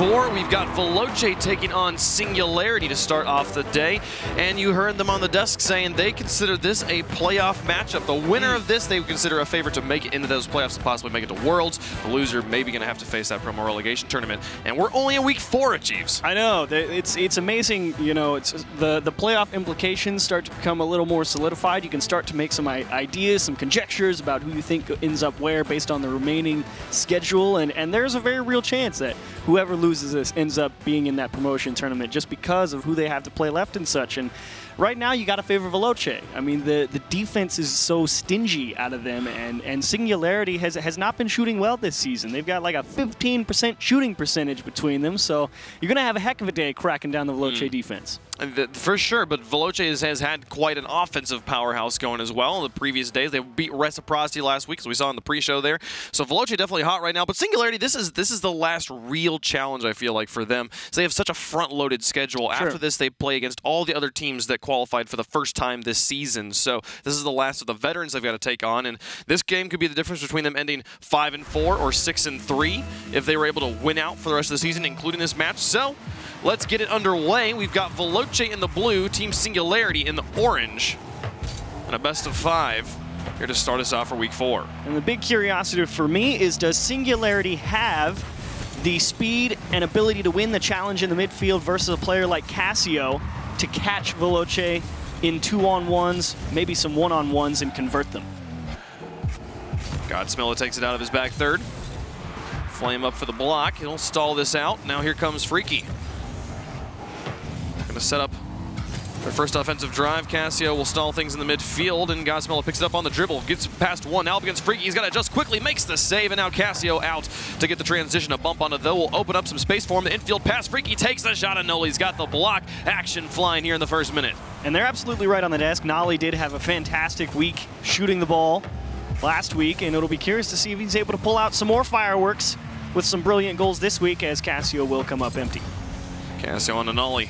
4. We've got Veloce taking on Singularity to start off the day. And you heard them on the desk saying they consider this a playoff matchup. The winner of this, they would consider a favorite to make it into those playoffs and possibly make it to Worlds. The loser maybe going to have to face that promo relegation tournament. And we're only in week 4 of Chiefs. I know. It's amazing. You know, it's the playoff implications start to become a little more solidified. You can start to make some ideas, some conjectures about who you think ends up where based on the remaining schedule. And there's a very real chance that whoever loses this ends up being in that promotion tournament just because of who they have to play left and such. And right now, you got to favor Veloce. I mean, the defense is so stingy out of them, and Singularity has not been shooting well this season. They've got like a 15% shooting percentage between them, so you're going to have a heck of a day cracking down the Veloce defense. For sure, but Veloce has had quite an offensive powerhouse going as well in the previous days. They beat Reciprocity last week, as we saw in the pre-show there. So Veloce definitely hot right now, but Singularity, this is the last real challenge, I feel like, for them. So they have such a front-loaded schedule. Sure. After this, they play against all the other teams that qualified for the first time this season. So this is the last of the veterans they've got to take on, and this game could be the difference between them ending 5-4 or 6-3 if they were able to win out for the rest of the season, including this match. So let's get it underway. We've got Veloce in the blue, Team Singularity in the orange, and a best of 5 here to start us off for week 4. And the big curiosity for me is, does Singularity have the speed and ability to win the challenge in the midfield versus a player like Cassio to catch Veloce in 2-on-1s, maybe some 1-on-1s, and convert them? Godsmilla takes it out of his back third. Flame up for the block. He'll stall this out. Now here comes Freaky. Going to set up their first offensive drive. Cassio will stall things in the midfield, and Godsmilla picks it up on the dribble. Gets past one. Now up against Freaky. He's got to adjust quickly. Makes the save, and now Cassio out to get the transition. A bump onto though will open up some space for him. The infield pass. Freaky takes the shot, and Noli's got the block. Action flying here in the first minute. And they're absolutely right on the desk. Nolly did have a fantastic week shooting the ball last week, and it'll be curious to see if he's able to pull out some more fireworks with some brilliant goals this week, as Cassio will come up empty. Cassio on to Nolly.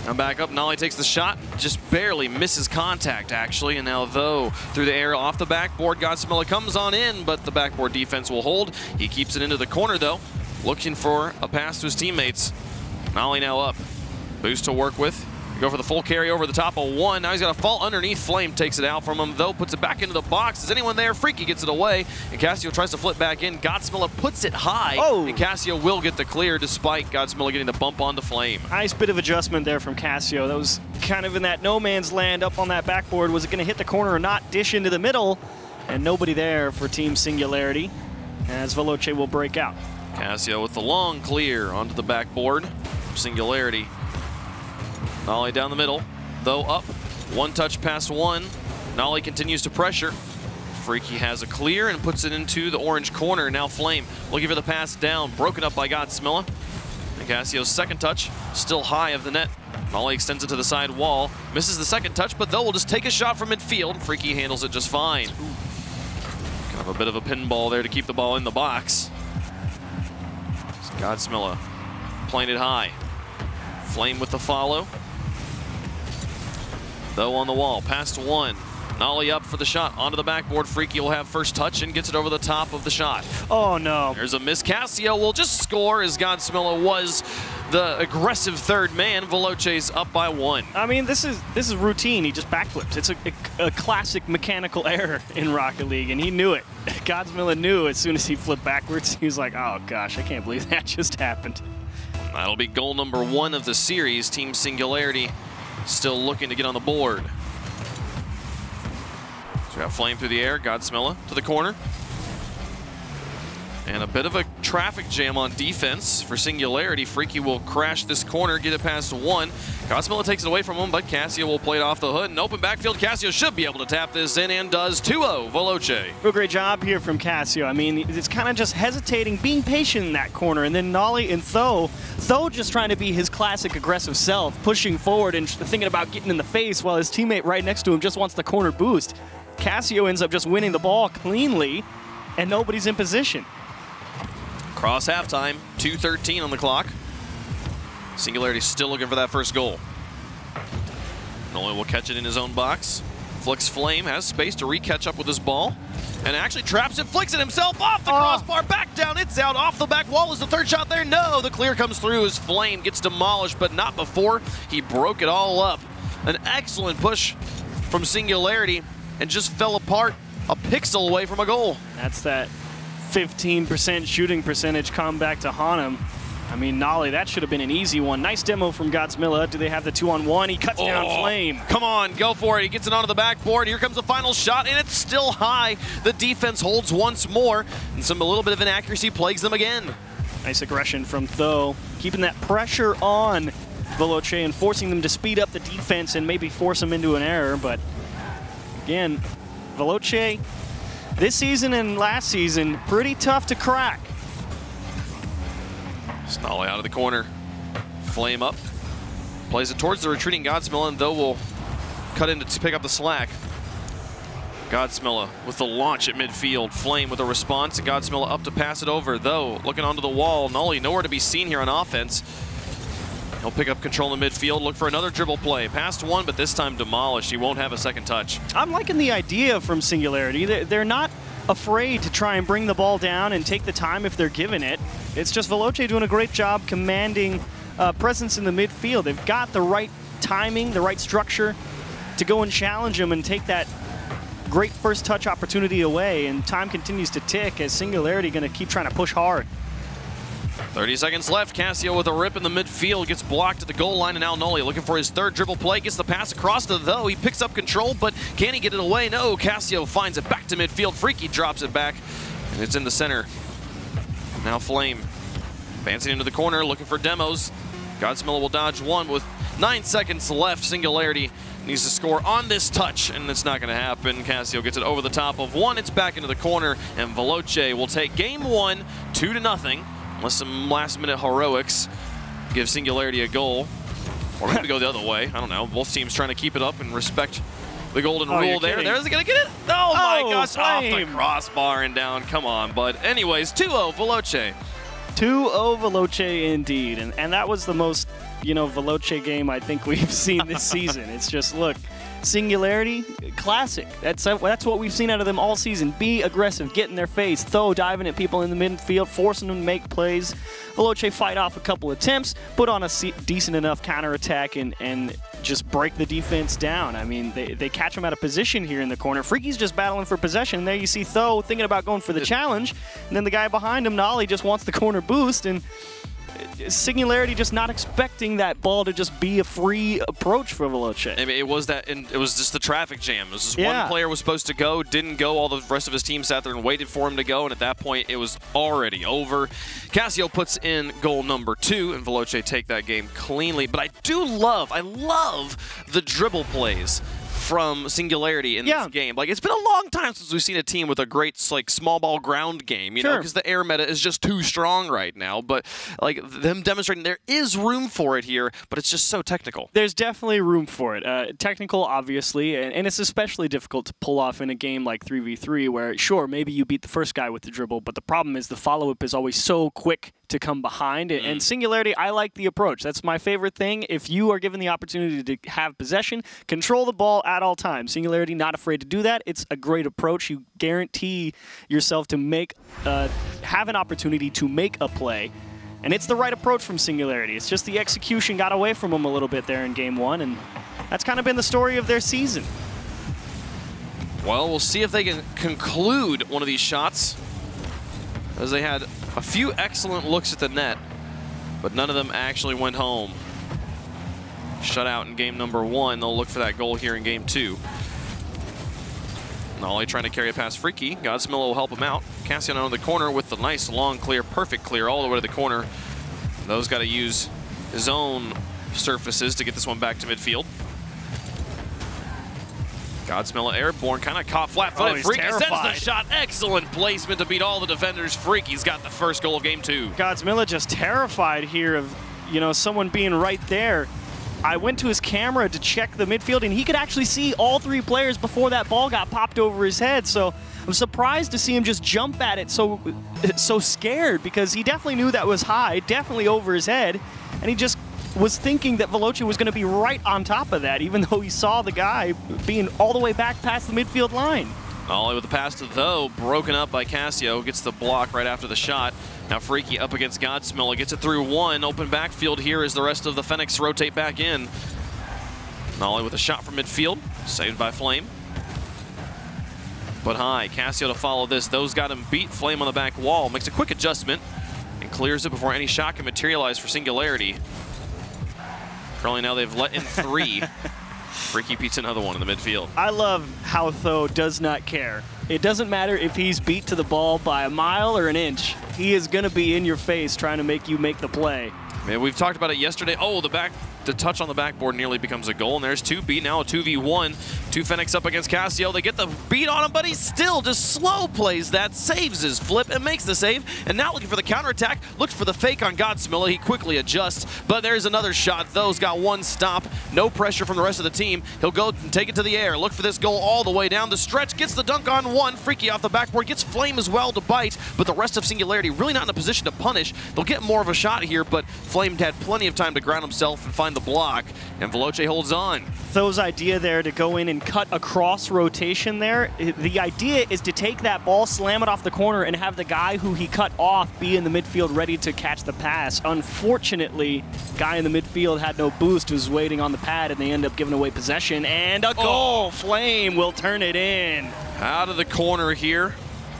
Now back up, Nolly takes the shot, just barely misses contact actually, and now though, through the air off the backboard, Godsmilla comes on in, but the backboard defense will hold. He keeps it into the corner though, looking for a pass to his teammates. Nolly now up, boost to work with. Go for the full carry over the top of one. Now he's got to fall underneath. Flame takes it out from him, though, puts it back into the box. Is anyone there? Freaky gets it away, and Cassio tries to flip back in. Godsmilla puts it high, and Cassio will get the clear despite Godsmilla getting the bump onto Flame. Nice bit of adjustment there from Cassio. That was kind of in that no man's land up on that backboard. Was it going to hit the corner or not? Dish into the middle, and nobody there for Team Singularity, as Veloce will break out. Cassio with the long clear onto the backboard. Singularity. Nolly down the middle, though up. One touch past one. Nolly continues to pressure. Freaky has a clear and puts it into the orange corner. Now Flame looking for the pass down, broken up by Godsmilla. And Cassio's second touch, still high of the net. Nolly extends it to the side wall, misses the second touch, but though will just take a shot from midfield. Freaky handles it just fine. Kind of a bit of a pinball there to keep the ball in the box. Godsmilla playing it high. Flame with the follow. Though on the wall, past one. Nolly up for the shot, onto the backboard. Freaky will have first touch and gets it over the top of the shot. Oh no. There's a miss. Cassio will just score as Godsmilla was the aggressive third man. Veloce's up by 1. I mean, this is routine. He just backflipped. It's a classic mechanical error in Rocket League, and he knew it. Godsmilla knew as soon as he flipped backwards. He was like, oh gosh, I can't believe that just happened. That'll be goal number 1 of the series. Team Singularity still looking to get on the board. So we got Flame through the air, Godsmilla to the corner. And a bit of a traffic jam on defense for Singularity. Freaky will crash this corner, get it past one. Godsmilla takes it away from him, but Cassio will play it off the hood. An open backfield, Cassio should be able to tap this in and does. 2-0, Veloce. Real great job here from Cassio. I mean, it's kind of just hesitating, being patient in that corner, and then Nolly and Tho just trying to be his classic aggressive self, pushing forward and thinking about getting in the face while his teammate right next to him just wants the corner boost. Cassio ends up just winning the ball cleanly, and nobody's in position. Cross halftime, 2:13 on the clock. Singularity still looking for that first goal. Nolly will catch it in his own box. Flicks Flame, has space to re-catch up with his ball. And actually traps it, flicks it himself off the crossbar, back down, it's out, off the back wall. Is the third shot there? No, the clear comes through as Flame gets demolished, but not before he broke it all up. An excellent push from Singularity and just fell apart a pixel away from a goal. That's that 15% shooting percentage come back to haunt him. I mean, Nolly, that should have been an easy one. Nice demo from Godsmilla. Do they have the 2-on-1? He cuts down Flame. Come on, go for it. He gets it onto the backboard. Here comes the final shot, and it's still high. The defense holds once more, and a little bit of inaccuracy plagues them again. Nice aggression from Tho, keeping that pressure on Veloce and forcing them to speed up the defense and maybe force them into an error. But again, Veloce, this season and last season, pretty tough to crack. Snolly out of the corner. Flame up. Plays it towards the retreating Godsmilla, and Tho will cut in to pick up the slack. Godsmilla with the launch at midfield. Flame with a response, and Godsmilla up to pass it over. Tho looking onto the wall. Nolly nowhere to be seen here on offense. He'll pick up control in midfield, look for another dribble play. Past one, but this time demolished. He won't have a second touch. I'm liking the idea from Singularity. They're not afraid to try and bring the ball down and take the time if they're given it. It's just Veloce doing a great job commanding presence in the midfield. They've got the right timing, the right structure to go and challenge him and take that great first touch opportunity away, and time continues to tick as Singularity going to keep trying to push hard. 30 seconds left. Cassio with a rip in the midfield, gets blocked at the goal line, and now Nolly looking for his third dribble play, gets the pass across to Tho. He picks up control, but can he get it away? No, Cassio finds it back to midfield. Freaky drops it back, and it's in the center. Now Flame advancing into the corner, looking for demos. Godsmilla will dodge one with 9 seconds left. Singularity needs to score on this touch, and it's not going to happen. Cassio gets it over the top of one. It's back into the corner, and Veloce will take game one, 2-0. Unless some last-minute heroics give Singularity a goal. Or maybe go the other way. I don't know. Both teams trying to keep it up and respect the golden rule there. There's going to get it. Oh, my gosh. Flame. Off the crossbar and down. Come on, bud. Anyways, 2-0 Veloce. 2-0 Veloce indeed. And that was the most, Veloce game I think we've seen this season. It's just, look, Singularity, classic. That's what we've seen out of them all season. Be aggressive, get in their face, Tho diving at people in the midfield, forcing them to make plays. Veloce fight off a couple attempts, put on a decent enough counterattack and just break the defense down. I mean, they catch him out of position here in the corner. Freaky's just battling for possession. There you see Tho thinking about going for the challenge, and then the guy behind him, Nolly, just wants the corner boost, and Singularity just not expecting that ball to just be a free approach for Veloce. I mean, it was just the traffic jam. It was just one player was supposed to go, didn't go. All the rest of his team sat there and waited for him to go, and at that point, it was already over. Cassio puts in goal number 2, and Veloce take that game cleanly. But I love the dribble plays from Singularity in this game. Like, it's been a long time since we've seen a team with a great, like, small ball ground game, you know, because the air meta is just too strong right now. But, like, them demonstrating there is room for it here, but it's just so technical. There's definitely room for it. Technical, obviously, and it's especially difficult to pull off in a game like 3v3 where, sure, maybe you beat the first guy with the dribble, but the problem is the follow-up is always so quick to come behind. And Singularity, I like the approach. That's my favorite thing. If you are given the opportunity to have possession, control the ball at all times. Singularity not afraid to do that. It's a great approach. You guarantee yourself to make have an opportunity to make a play. And it's the right approach from Singularity. It's just the execution got away from them a little bit there in game one, and that's kind of been the story of their season. Well, we'll see if they can conclude one of these shots, as they had a few excellent looks at the net, but none of them actually went home. Shut out in game number 1. They'll look for that goal here in game 2. Nolly trying to carry it past Freaky. Godsmilla will help him out. Cassian out of the corner with the nice long clear, perfect clear all the way to the corner. Those got to use his own surfaces to get this one back to midfield. Godsmilla airborne, kind of caught flat-footed. Freaky sends the shot. Excellent placement to beat all the defenders. Freaky's got the first goal of game 2. Godsmilla just terrified here of, someone being right there. I went to his camera to check the midfield, and he could actually see all 3 players before that ball got popped over his head. So I'm surprised to see him just jump at it so scared, because he definitely knew that was high, definitely over his head, and he just was thinking that Veloce was going to be right on top of that, even though he saw the guy being all the way back past the midfield line. Ollie with the pass to Though, broken up by Cassio, gets the block right after the shot. Now Freaky up against Godsmiller, gets it through one. Open backfield here as the rest of the Fenix rotate back in. Ollie with a shot from midfield, saved by Flame. But high, Cassio to follow this. Those got him beat. Flame on the back wall, makes a quick adjustment and clears it before any shot can materialize for Singularity. Currently now they've let in 3. Freaky beats another one in the midfield. I love how Though does not care. It doesn't matter if he's beat to the ball by a mile or an inch. He is going to be in your face trying to make you make the play. Man, we've talked about it yesterday. Oh, the touch on the backboard nearly becomes a goal, and there's 2 beat, now a 2v1. 2 Fenix up against Cassio. They get the beat on him, but he still just slow plays that, saves his flip, and makes the save. And now looking for the counterattack, looks for the fake on Godsmiller. He quickly adjusts, but there's another shot. Though's got one stop. No pressure from the rest of the team. He'll go and take it to the air. Look for this goal all the way down the stretch. Gets the dunk on one. Freaky off the backboard. Gets Flame as well to bite, but the rest of Singularity really not in a position to punish. They'll get more of a shot here, but Flame had plenty of time to ground himself and find the block, and Veloce holds on. Though's idea there to go in and cut across rotation there, the idea is to take that ball, slam it off the corner, and have the guy who he cut off be in the midfield ready to catch the pass. Unfortunately, guy in the midfield had no boost, was waiting on the pad, and they end up giving away possession, and a goal! Flame will turn it in. Out of the corner here.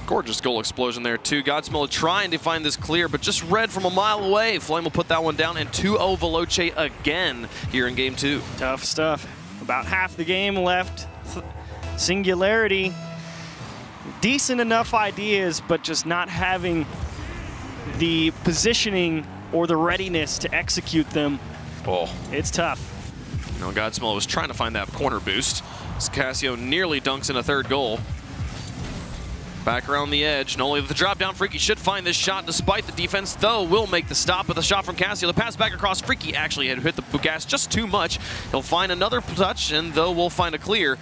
Gorgeous goal explosion there, too. Godsmiller trying to find this clear, but just read from a mile away. Flame will put that one down, and 2-0 Veloce again here in Game 2. Tough stuff. About half the game left. Singularity, decent enough ideas, but just not having the positioning or the readiness to execute them. Oh. It's tough. You know, Godsmiller was trying to find that corner boost. Cassio nearly dunks in a 3rd goal. Back around the edge. Noli with the drop down. Freaky should find this shot despite the defense, though will make the stop with a shot from Cassio. The pass back across. Freaky actually had hit the gas just too much. He'll find another touch, and though will find a clear.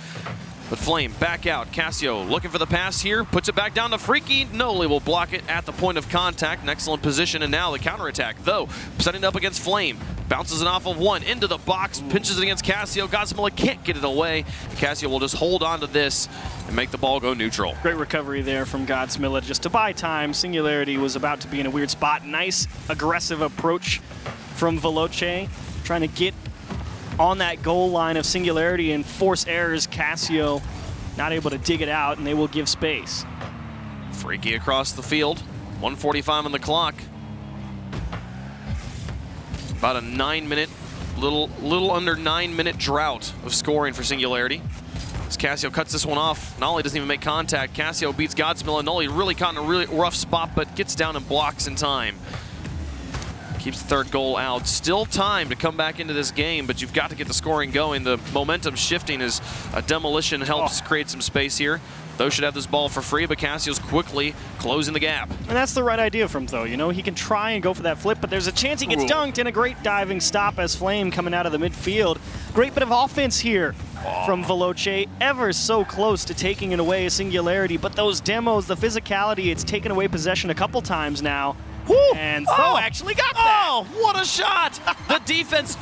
But Flame back out. Cassio looking for the pass here. Puts it back down to Freaky. Noli will block it at the point of contact. An excellent position, and now the counterattack, though, setting it up against Flame. Bounces it off of one into the box. Pinches it against Cassio. Godsmiller can't get it away. Cassio will just hold on to this and make the ball go neutral. Great recovery there from Godsmiller just to buy time. Singularity was about to be in a weird spot. Nice aggressive approach from Veloce, trying to get on that goal line of Singularity and force errors. Cassio not able to dig it out, and they will give space. Freaky across the field. 1:45 on the clock. About a 9-minute, little under 9-minute drought of scoring for Singularity. As Cassio cuts this one off, Nolly doesn't even make contact. Cassio beats Godsmiller. Nolly really caught in a really rough spot, but gets down and blocks in time. Keeps the 3rd goal out. Still time to come back into this game, but you've got to get the scoring going. The momentum shifting as a demolition helps create some space here. Those should have this ball for free, but Cassio's quickly closing the gap. And that's the right idea from Though. You know, he can try and go for that flip, but there's a chance he gets dunked, and a great diving stop as Flame coming out of the midfield. Great bit of offense here from Veloce. Ever so close to taking it away, a Singularity, but those demos, the physicality, it's taken away possession a couple times now. And Though actually got that. Oh, what a shot! The defense,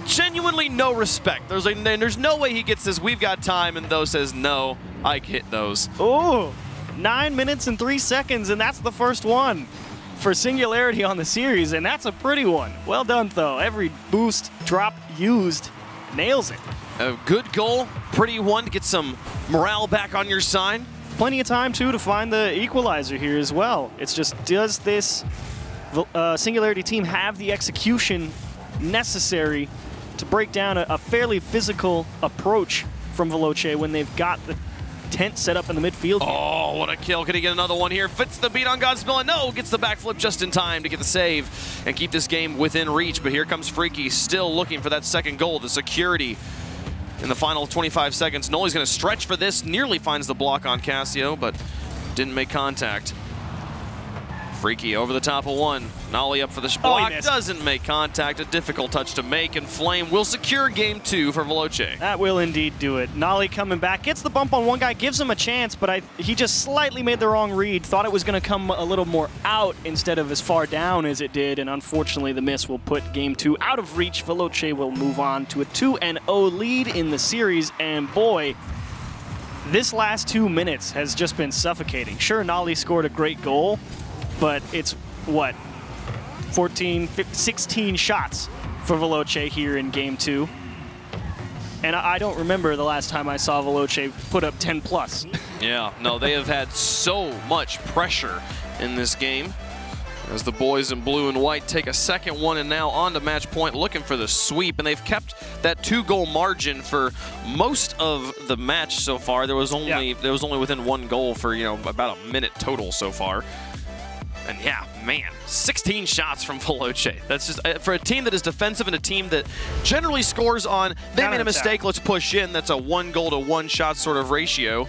genuinely no respect. There's no way he gets this. We've got time, and Though says, no, I hit those. Oh, 9 minutes and 3 seconds, and that's the first one for Singularity on the series, and that's a pretty one. Well done, Though. Every boost, drop used, nails it. A good goal, pretty one to get some morale back on your side. Plenty of time, too, to find the equalizer here as well. It's just, does this Singularity team have the execution necessary to break down a fairly physical approach from Veloce when they've got the tent set up in the midfield? Oh, what a kill. Can he get another one here? Fits the beat on Godsmiller. No, gets the backflip just in time to get the save and keep this game within reach. But here comes Freaky, still looking for that 2nd goal, the security. In the final 25 seconds, Noli's going to stretch for this. Nearly finds the block on Cassio, but didn't make contact. Freaky over the top of one. Nolly up for the block. Doesn't make contact. A difficult touch to make, and Flame will secure Game 2 for Veloce. That will indeed do it. Nolly coming back. Gets the bump on one guy. Gives him a chance, but he just slightly made the wrong read. Thought it was going to come a little more out instead of as far down as it did, and unfortunately the miss will put Game 2 out of reach. Veloce will move on to a 2-0 lead in the series, and boy, this last 2 minutes has just been suffocating. Sure, Nolly scored a great goal, but it's, what, 14, 15, 16 shots for Veloce here in Game 2. And I don't remember the last time I saw Veloce put up 10+. Yeah, no, they have had so much pressure in this game as the boys in blue and white take a second one and now on to match point looking for the sweep. And they've kept that 2-goal margin for most of the match so far. There was only within 1 goal for, you know, about a minute total so far. And yeah, man, 16 shots from Veloce. That's just, for a team that is defensive and a team that generally scores on, they made a mistake, let's push in. That's a 1 goal to 1 shot sort of ratio.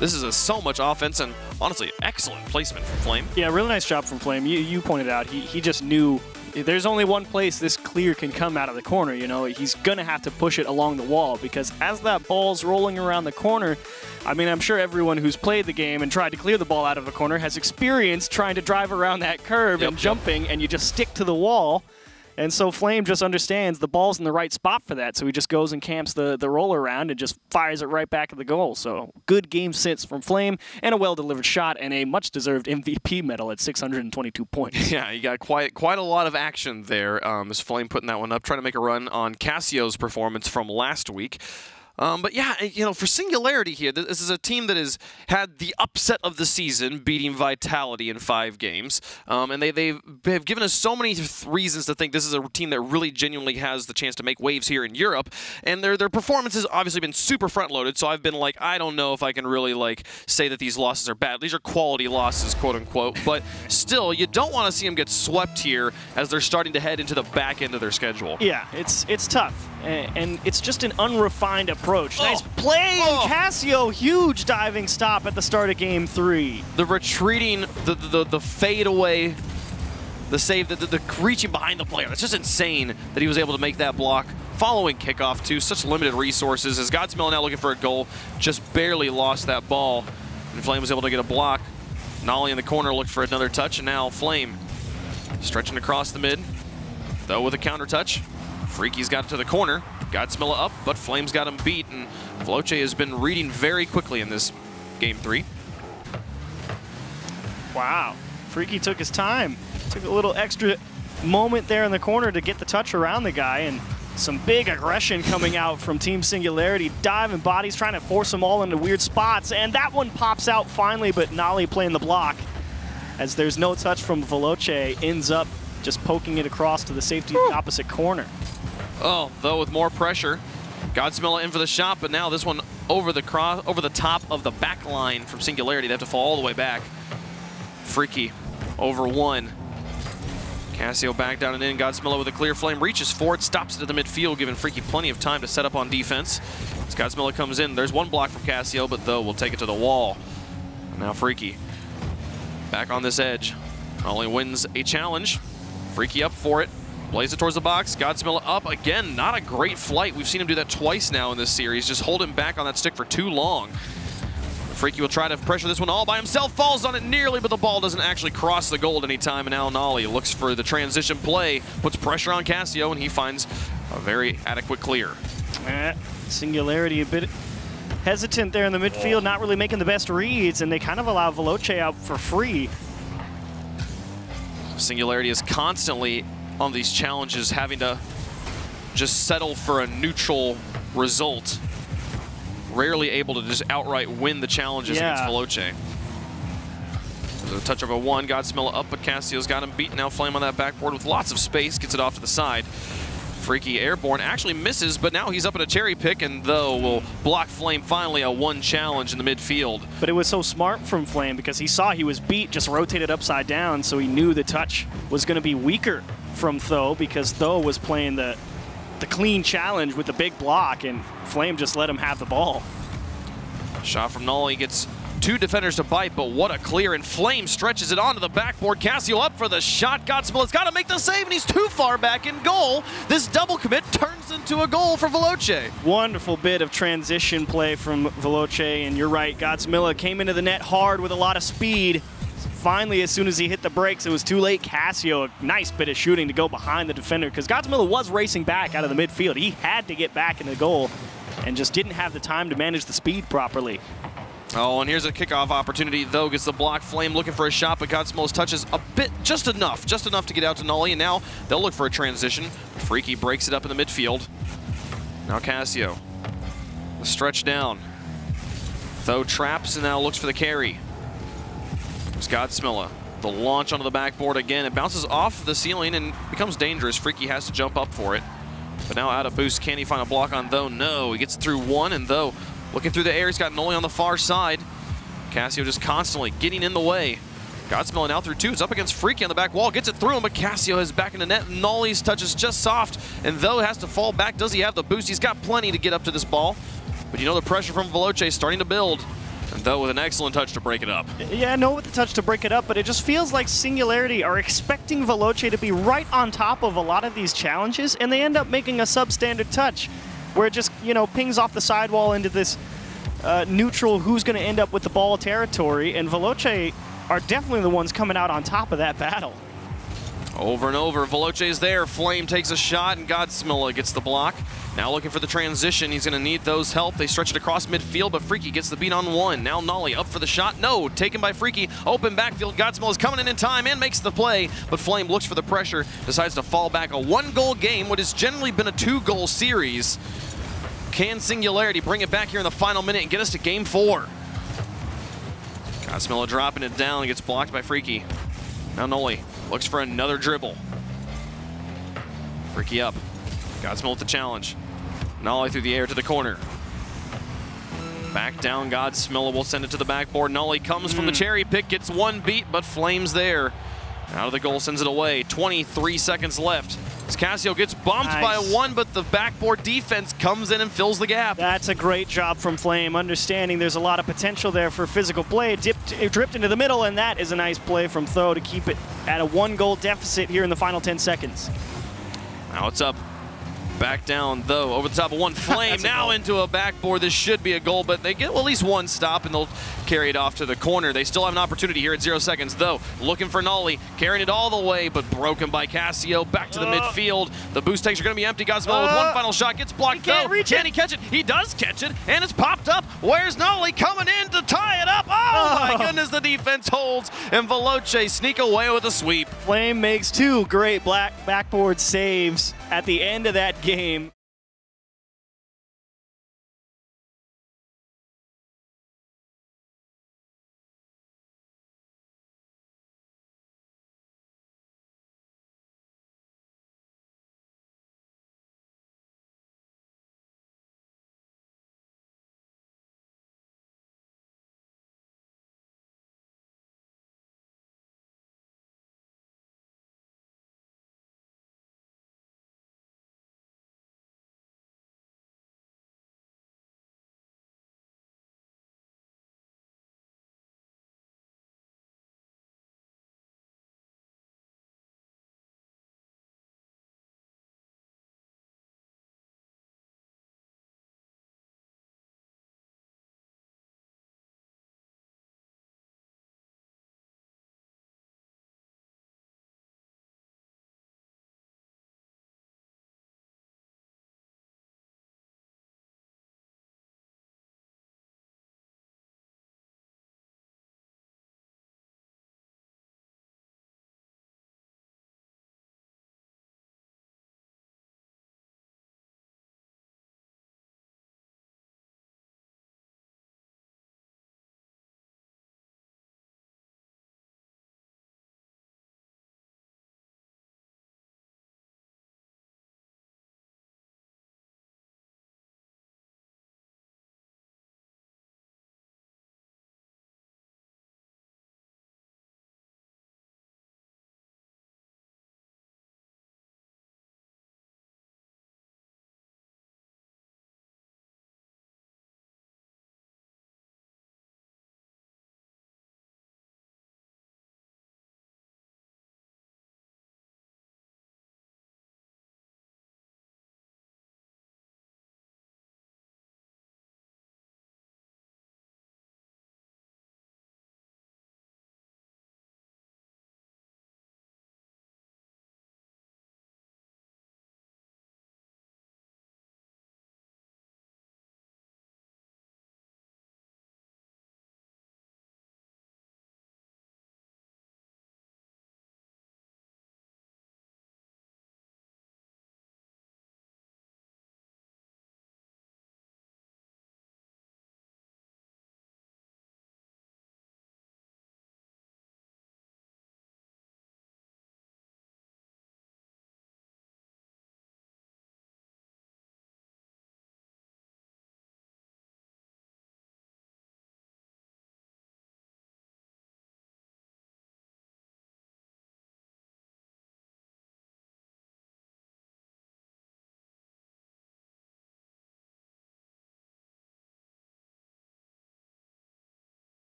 This is so much offense and honestly, excellent placement from Flame. Yeah, really nice job from Flame. You pointed out, he just knew there's only one place this clear can come out of the corner. You know, he's going to have to push it along the wall because as that ball's rolling around the corner, I mean, I'm sure everyone who's played the game and tried to clear the ball out of a corner has experienced trying to drive around that curve and jumping, and you just stick to the wall. And so Flame just understands the ball's in the right spot for that, so he just goes and camps the roll around and just fires it right back at the goal. So good game sense from Flame and a well-delivered shot and a much-deserved MVP medal at 622 points. Yeah, you got quite a lot of action there as Flame putting that one up, trying to make a run on Cassio's performance from last week. But yeah, you know, for Singularity here, this is a team that has had the upset of the season, beating Vitality in 5 games. And they've given us so many reasons to think this is a team that really genuinely has the chance to make waves here in Europe. And their performance has obviously been super front-loaded, so I've been like, I don't know if I can really like say that these losses are bad. These are quality losses, quote-unquote. But still, you don't want to see them get swept here as they're starting to head into the back end of their schedule. Yeah, it's tough. And it's just an unrefined approach. Nice play, and Cassio, huge diving stop at the start of Game 3. The retreating, the fade away, the save, the reaching behind the player. It's just insane that he was able to make that block. Following kickoff, too, such limited resources. As Godsmill now looking for a goal, just barely lost that ball. And Flame was able to get a block. Nolly in the corner looked for another touch, and now Flame stretching across the mid, though with a counter touch. Freaky's got it to the corner. Godsmilla up, but Flame's got him beat, and Veloce has been reading very quickly in this Game 3. Wow. Freaky took his time. Took a little extra moment there in the corner to get the touch around the guy, and some big aggression coming out from Team Singularity. Diving bodies, trying to force them all into weird spots, and that one pops out finally, but Nolly playing the block. As there's no touch from Veloce, ends up just poking it across to the safety opposite corner. Oh, though with more pressure, Godsmilla in for the shot, but now this one over the top of the back line from Singularity. They have to fall all the way back. Freaky over 1. Cassio back down and in. Godsmilla with a clear. Flame reaches for it, stops it at the midfield, giving Freaky plenty of time to set up on defense. As Godsmilla comes in, there's one block from Cassio, but though will take it to the wall. And now Freaky back on this edge. Only wins a challenge. Freaky up for it. Plays it towards the box. Godsmilla up again. Not a great flight. We've seen him do that twice now in this series. Just hold him back on that stick for too long. Freaky will try to pressure this one all by himself. Falls on it nearly, but the ball doesn't actually cross the goal at any time. And now Nolly looks for the transition play. Puts pressure on Cassio, and he finds a very adequate clear. Singularity a bit hesitant there in the midfield. Not really making the best reads, and they kind of allow Veloce out for free. Singularity is constantly on these challenges having to just settle for a neutral result. Rarely able to just outright win the challenges against Veloce. There's a touch of a 1. Godsmilla up, but Cassio's got him beat. Now Flame on that backboard with lots of space. Gets it off to the side. Freaky airborne actually misses, but now he's up in a cherry pick, and though will block Flame finally a 1 challenge in the midfield. But it was so smart from Flame because he saw he was beat, just rotated upside down, so he knew the touch was going to be weaker from Tho because Tho was playing the clean challenge with the big block, and Flame just let him have the ball. Shot from Nolly gets 2 defenders to bite, but what a clear, and Flame stretches it onto the backboard. Cassio up for the shot. Godsmilla's got to make the save, and he's too far back in goal. This double commit turns into a goal for Veloce. Wonderful bit of transition play from Veloce, and you're right, Godsmilla came into the net hard with a lot of speed. Finally, as soon as he hit the brakes, it was too late. Cassio, a nice bit of shooting to go behind the defender because Godsmilla was racing back out of the midfield. He had to get back in the goal. and just didn't have the time to manage the speed properly. Oh, and here's a kickoff opportunity, though. Gets the block. Flame looking for a shot, but Godsmell's touches a bit, just enough to get out to Nolly, and now they'll look for a transition. Freaky breaks it up in the midfield. Now Cassio. The stretch down. Though traps and now looks for the carry. There's Godsmella. The launch onto the backboard again. It bounces off the ceiling and becomes dangerous. Freaky has to jump up for it. But now out of boost. Can he find a block on Though? No. He gets it through one, and Though looking through the air. He's got Nolly on the far side. Cassio just constantly getting in the way. Godsmell now through two. It's up against Freaky on the back wall. Gets it through him, but Cassio is back in the net. Nolly's touch is just soft, and Though has to fall back. Does he have the boost? He's got plenty to get up to this ball. But you know the pressure from Veloce starting to build. And Though with an excellent touch to break it up. Yeah, no with the touch to break it up, but it just feels like Singularity are expecting Veloce to be right on top of a lot of these challenges, and they end up making a substandard touch where it just, you know, pings off the sidewall into this neutral who's going to end up with the ball territory, and Veloce are definitely the ones coming out on top of that battle. Over and over, Veloce's there. Flame takes a shot, and Godsmella gets the block. Now looking for the transition. He's going to need Though's help. They stretch it across midfield, but Freaky gets the beat on one. Now Nolly up for the shot. No, taken by Freaky. Open backfield. Godsmella is coming in time and makes the play, but Flame looks for the pressure, decides to fall back. A one-goal game, what has generally been a two-goal series. Can Singularity bring it back here in the final minute and get us to game 4? Godsmella dropping it down and gets blocked by Freaky. Now Nolly looks for another dribble. Freaky up. Godsmell with the challenge. Nolly through the air to the corner. Back down, Godsmell will send it to the backboard. Nolly comes from the cherry pick, gets one beat, but Flame's there. Out of the goal, sends it away. 23 seconds left. As Cassio gets bumped by one, but the backboard defense comes in and fills the gap. That's a great job from Flame, understanding there's a lot of potential there for physical play. It dripped into the middle, and that is a nice play from Though to keep it at a one-goal deficit here in the final 10 seconds. Now it's up. Back down, Though, over the top of one. Flame now into a backboard. This should be a goal, but they get at least one stop, and they'll carry it off to the corner. They still have an opportunity here at 0 seconds. Though, looking for Nolly, carrying it all the way, but broken by Cassio. Back to the midfield. The boost tanks are going to be empty. Godsmell with one final shot. Gets blocked, Though. Can he catch it? He does catch it, and it's popped up. Where's Nolly coming in to tie it up? Oh, my goodness, the defense holds, and Veloce sneak away with a sweep. Flame makes two great backboard saves at the end of that game.